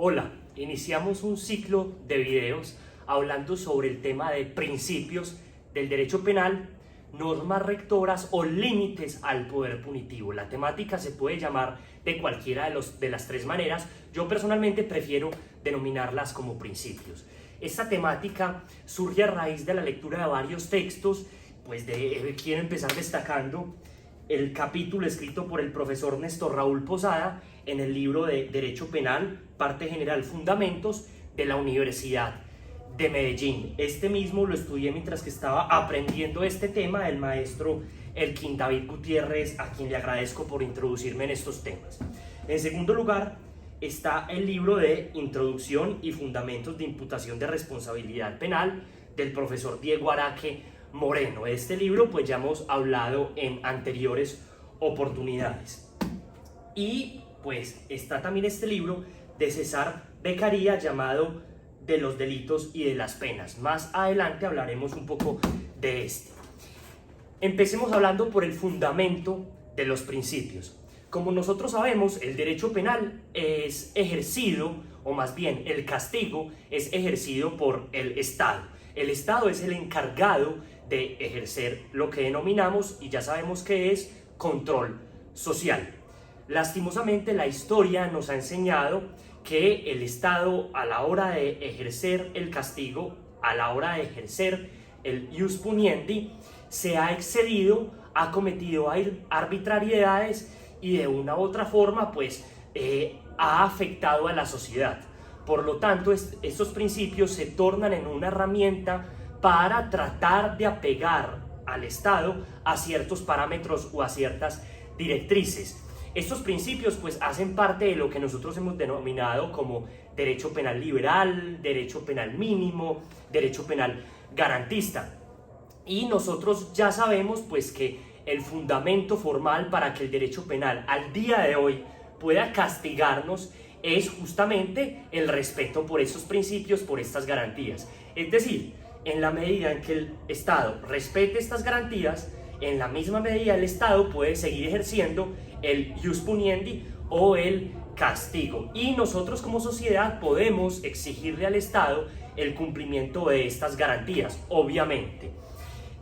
Hola, iniciamos un ciclo de videos hablando sobre el tema de principios del derecho penal, normas rectoras o límites al poder punitivo. La temática se puede llamar de cualquiera de las tres maneras. Yo personalmente prefiero denominarlas como principios. Esta temática surge a raíz de la lectura de varios textos, pues quiero empezar destacando el capítulo escrito por el profesor Néstor Raúl Posada en el libro de Derecho Penal, Parte General Fundamentos, de la Universidad de Medellín. Este mismo lo estudié mientras que estaba aprendiendo este tema del maestro Elkin David Gutiérrez, a quien le agradezco por introducirme en estos temas. En segundo lugar, está el libro de Introducción y Fundamentos de Imputación de Responsabilidad Penal del profesor Diego Araque Moreno. De este libro pues ya hemos hablado en anteriores oportunidades. Y pues está también este libro de César Beccaria llamado De los delitos y de las penas. Más adelante hablaremos un poco de este. Empecemos hablando por el fundamento de los principios. Como nosotros sabemos, el derecho penal es ejercido, o más bien el castigo es ejercido por el Estado. El Estado es el encargado de ejercer lo que denominamos, y ya sabemos que es, control social. Lastimosamente, la historia nos ha enseñado que el Estado, a la hora de ejercer el castigo, a la hora de ejercer el ius puniendi, se ha excedido, ha cometido arbitrariedades y de una u otra forma pues ha afectado a la sociedad. Por lo tanto, estos principios se tornan en una herramienta para tratar de apegar al Estado a ciertos parámetros o a ciertas directrices. Estos principios pues hacen parte de lo que nosotros hemos denominado como derecho penal liberal, derecho penal mínimo, derecho penal garantista. Y nosotros ya sabemos pues que el fundamento formal para que el derecho penal al día de hoy pueda castigarnos es justamente el respeto por esos principios, por estas garantías. Es decir, en la medida en que el Estado respete estas garantías, en la misma medida el Estado puede seguir ejerciendo el ius puniendi o el castigo. Y nosotros como sociedad podemos exigirle al Estado el cumplimiento de estas garantías, obviamente.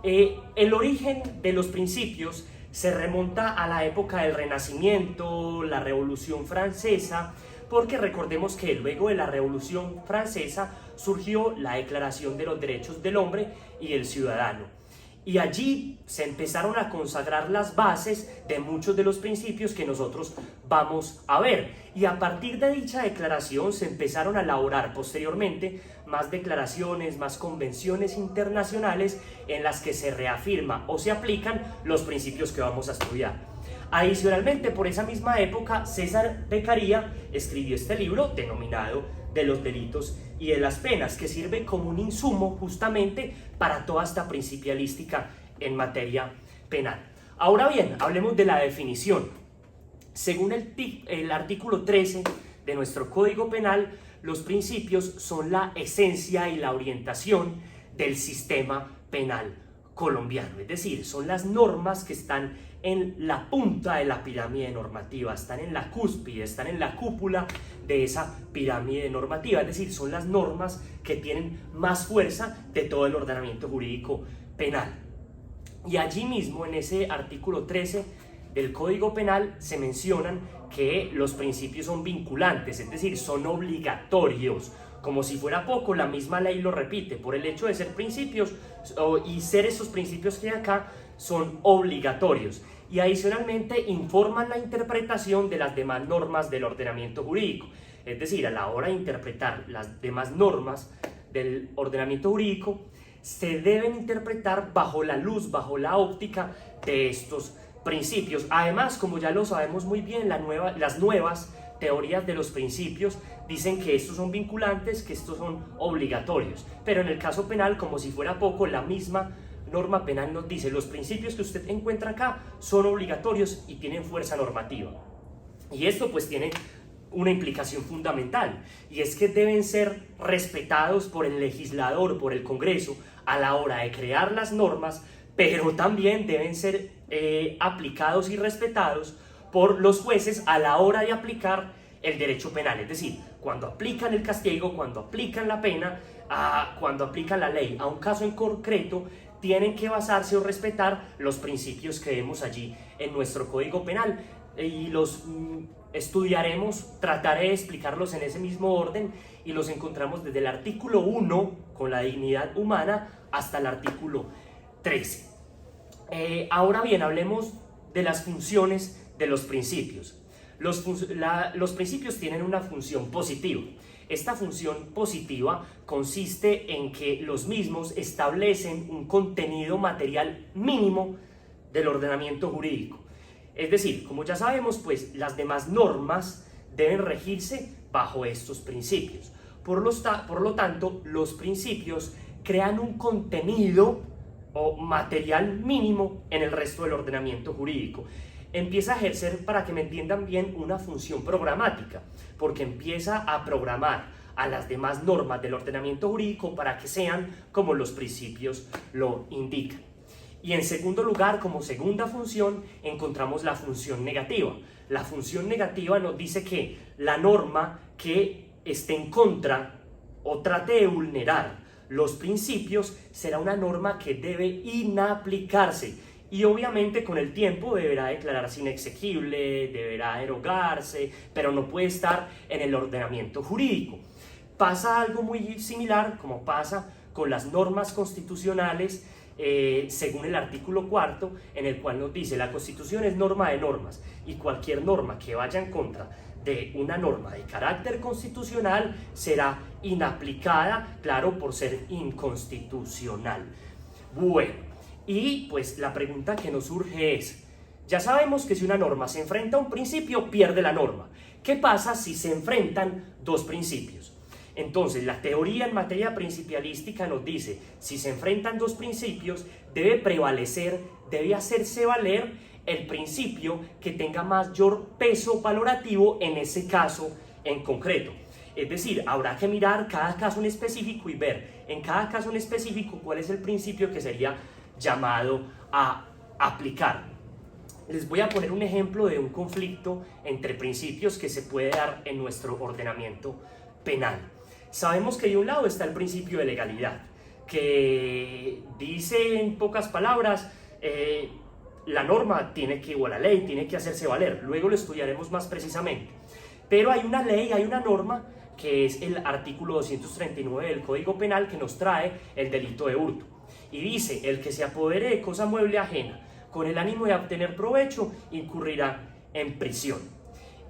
El origen de los principios se remonta a la época del Renacimiento, la Revolución Francesa, porque recordemos que luego de la Revolución Francesa surgió la Declaración de los Derechos del Hombre y el Ciudadano. Y allí se empezaron a consagrar las bases de muchos de los principios que nosotros vamos a ver. Y a partir de dicha declaración se empezaron a elaborar posteriormente más declaraciones, más convenciones internacionales en las que se reafirma o se aplican los principios que vamos a estudiar. Adicionalmente, por esa misma época, César Beccaria escribió este libro denominado De los delitos y de las penas, que sirve como un insumo justamente para toda esta principialística en materia penal. Ahora bien, hablemos de la definición. Según el artículo 13 de nuestro Código Penal, los principios son la esencia y la orientación del sistema penal colombiano, es decir, son las normas que están en la punta de la pirámide normativa, están en la cúspide, están en la cúpula de esa pirámide normativa, es decir, son las normas que tienen más fuerza de todo el ordenamiento jurídico penal. Y allí mismo, en ese artículo 13 del Código Penal, se mencionan que los principios son vinculantes, es decir, son obligatorios. Como si fuera poco, la misma ley lo repite, por el hecho de ser principios y ser esos principios que hay acá, son obligatorios. Y adicionalmente informan la interpretación de las demás normas del ordenamiento jurídico. Es decir, a la hora de interpretar las demás normas del ordenamiento jurídico, se deben interpretar bajo la luz, bajo la óptica de estos principios. Además, como ya lo sabemos muy bien, las nuevas teorías de los principios dicen que estos son vinculantes, que estos son obligatorios. Pero en el caso penal, como si fuera poco, la misma norma penal nos dice: los principios que usted encuentra acá son obligatorios y tienen fuerza normativa. Y esto pues tiene una implicación fundamental, y es que deben ser respetados por el legislador, por el Congreso, a la hora de crear las normas, pero también deben ser aplicados y respetados por los jueces a la hora de aplicar el derecho penal. Es decir, cuando aplican el castigo, cuando aplican la pena, cuando aplican la ley a un caso en concreto, tienen que basarse o respetar los principios que vemos allí en nuestro Código Penal, y los estudiaremos, trataré de explicarlos en ese mismo orden, y los encontramos desde el artículo 1 con la dignidad humana hasta el artículo 13. Ahora bien, hablemos de las funciones de los principios. Los principios tienen una función positiva. Esta función positiva consiste en que los mismos establecen un contenido material mínimo del ordenamiento jurídico. Es decir, como ya sabemos, pues las demás normas deben regirse bajo estos principios. Por lo tanto, los principios crean un contenido o material mínimo en el resto del ordenamiento jurídico. Empieza a ejercer, para que me entiendan bien, una función programática, porque empieza a programar a las demás normas del ordenamiento jurídico para que sean como los principios lo indican. Y en segundo lugar, como segunda función, encontramos la función negativa. La función negativa nos dice que la norma que esté en contra o trate de vulnerar los principios será una norma que debe inaplicarse, y obviamente con el tiempo deberá declararse inexequible, deberá derogarse, pero no puede estar en el ordenamiento jurídico. Pasa algo muy similar como pasa con las normas constitucionales, según el artículo 4, en el cual nos dice: la Constitución es norma de normas, y cualquier norma que vaya en contra de una norma de carácter constitucional será inaplicada, claro, por ser inconstitucional. Bueno, y pues la pregunta que nos surge es: ya sabemos que si una norma se enfrenta a un principio, pierde la norma. ¿Qué pasa si se enfrentan dos principios? Entonces, la teoría en materia principialística nos dice: si se enfrentan dos principios, debe prevalecer, debe hacerse valer el principio que tenga mayor peso valorativo en ese caso en concreto. Es decir, habrá que mirar cada caso en específico y ver en cada caso en específico cuál es el principio que sería llamado a aplicar. Les voy a poner un ejemplo de un conflicto entre principios que se puede dar en nuestro ordenamiento penal. Sabemos que de un lado está el principio de legalidad, que dice en pocas palabras, la norma tiene que, o la ley tiene que hacerse valer. Luego lo estudiaremos más precisamente. Pero hay una ley, hay una norma, que es el artículo 239 del Código Penal, que nos trae el delito de hurto. Y dice: el que se apodere de cosa mueble ajena con el ánimo de obtener provecho, incurrirá en prisión.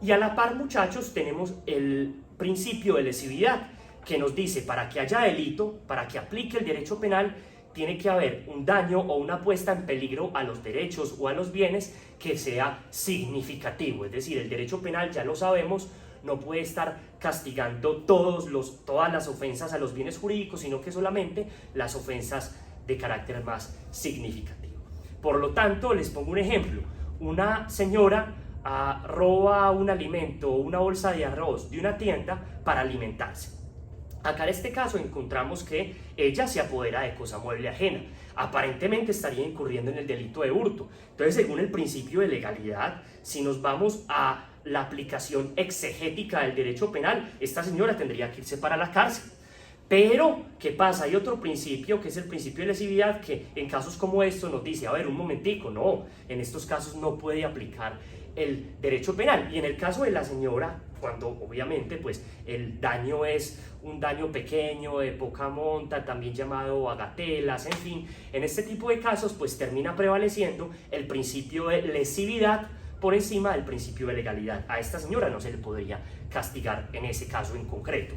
Y a la par, muchachos, tenemos el principio de lesividad, que nos dice: para que haya delito, para que aplique el derecho penal, tiene que haber un daño o una puesta en peligro a los derechos o a los bienes que sea significativo. Es decir, el derecho penal, ya lo sabemos, no puede estar castigando todas las ofensas a los bienes jurídicos, sino que solamente las ofensas de carácter más significativo. Por lo tanto, les pongo un ejemplo: una señora roba un alimento o una bolsa de arroz de una tienda para alimentarse. Acá en este caso encontramos que ella se apodera de cosa mueble ajena. Aparentemente estaría incurriendo en el delito de hurto. Entonces, según el principio de legalidad, si nos vamos a la aplicación exegética del derecho penal, esta señora tendría que irse para la cárcel. Pero, ¿qué pasa? Hay otro principio, que es el principio de lesividad, que en casos como estos nos dice: a ver, un momentico, no, en estos casos no puede aplicar el derecho penal. Y en el caso de la señora, cuando obviamente pues el daño es un daño pequeño, de poca monta, también llamado bagatelas, en fin, en este tipo de casos pues termina prevaleciendo el principio de lesividad por encima del principio de legalidad. A esta señora no se le podría castigar en ese caso en concreto.